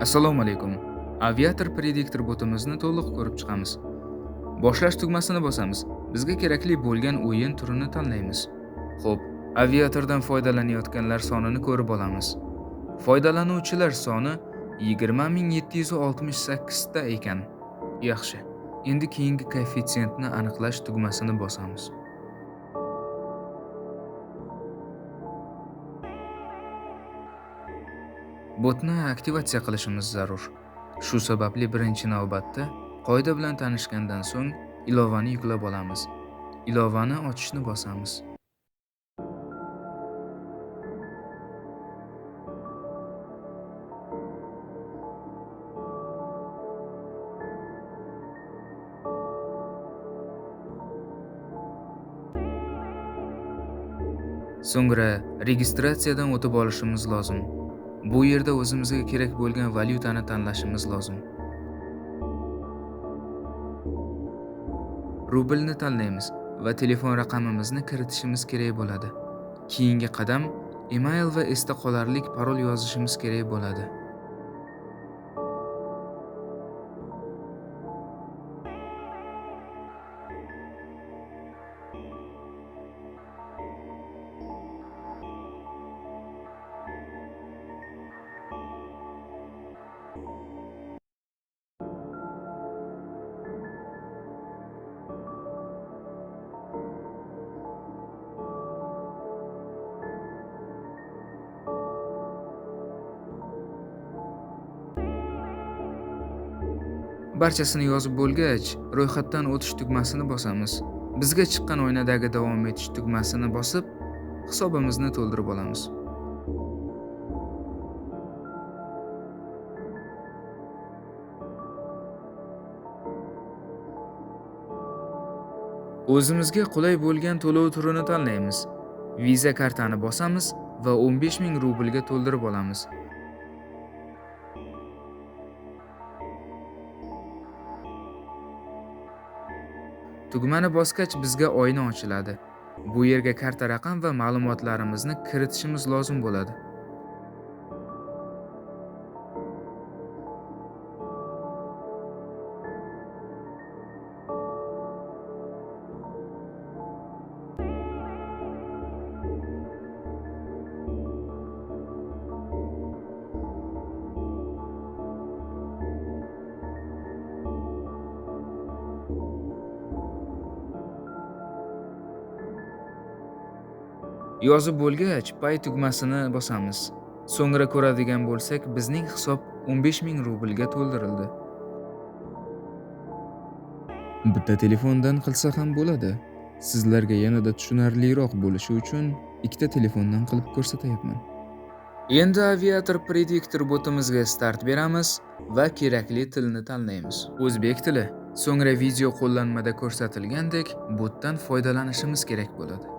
Assalomu alaykum. Aviator prediktor botimizni to'liq ko'rib chiqamiz. Boshlash tugmasini bosamiz. Bizga kerakli bo'lgan o'yin turini tanlaymiz. Xo'p, aviatordan foydalanayotganlar sonini ko'rib olamiz. Foydalanuvchilar soni 20768 ta ekan. Yaxshi. Endi keyingi koeffitsiyentni aniqlash tugmasini bosamiz. Botni aktivatsiya qilishimiz zarur. Shu sababli birinchi navbatda qoida bilan tanishgandan so'ng ilovani yuklab olamiz. Ilovani ochishni bosamiz. So'ngra registratsiyadan o'tib olishimiz lozim. Bu yerda o'zimizga kerak bo'lgan valyutani tanlashimiz lozim. Rublni tanlaymiz va telefon raqamimizni kiritishimiz kerak bo'ladi. Keyingi qadam email va esda qolarlik parol yozishimiz kerak bo'ladi. Barchasini yozib bo'lgach, ro'yxatdan o'tish tugmasini bosamiz. Bizga chiqqan oynadagi davom etish tugmasini bosib, hisobimizni to'ldirib olamiz. O'zimizga qulay bo'lgan to'lov turini tanlaymiz. Visa kartani bosamiz va 15,000 rublga to'ldirib olamiz. Tugmani bosgach bizga oyna ochiladi. Bu yerga karta raqam va ma'lumotlarimizni kiritishimiz lozim bo'ladi. Yozib bo'lgach, pay tugmasini bosamiz. So'ngra ko'radigan bo'lsak, bizning hisob 15,000 rublga to'ldirildi. Bitta telefondan qilsa ham bo'ladi. Sizlarga yanada tushunarliroq bo'lishi uchun ikkita telefondan qilib ko'rsatyapman. Endi aviator prediktor botimizga start beramiz va kerakli tilni tanlaymiz. O'zbek tili. So'ngra video qo'llanmada ko'rsatilgandek botdan foydalanishimiz kerak bo'ladi.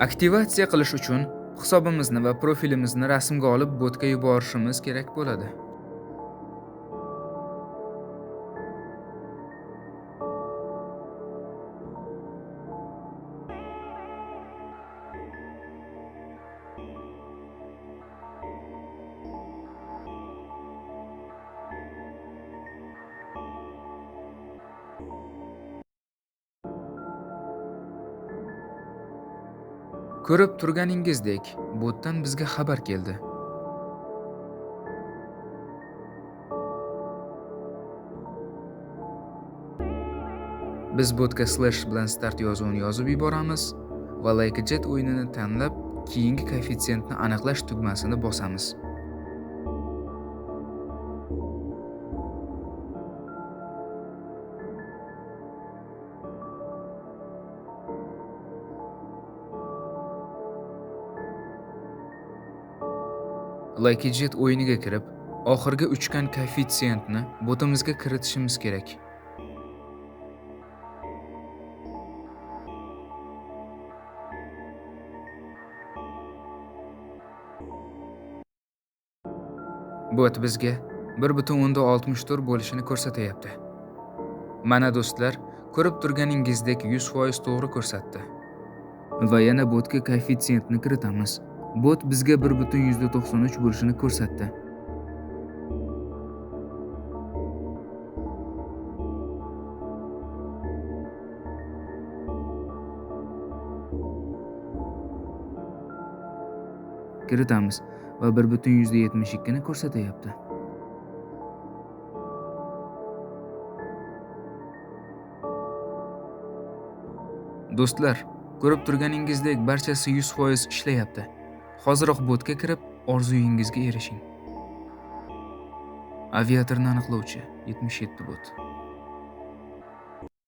Aktivatsiya qilish uchun hisobimizni va profilimizni rasmga olib botga yuborishimiz kerak bo'ladi. Ko'rib turganingizdek, botdan bizga xabar keldi. Biz botga slash bilan start yozuvini yozib yuboramiz va Like Jet o'yinini tanlab, keyingi koeffitsiyentni aniqlash tugmasini bosamiz. Like Jet o'yiniga kirib, oxirgi uchgan koeffitsiyentni botimizga kiritishimiz kerak. Bot bizga 1,64 bo'lishini ko'rsatyapti. Mana do'stlar, ko'rib turganingizdek 100% to'g'ri ko'rsatdi. Va yana botga koeffitsiyentni kiritamiz. Bot bizga 1,93 bo'lishini ko'rsatdi. Kiritamiz va 1,72 ni ko'rsatyapti. Do'stlar, ko'rib turganingizdek barchasi 100% ishlayapti. Hoziroq botga kirib, orzuyingizga erishing. Aviatorni aniqlovchi 77 bot.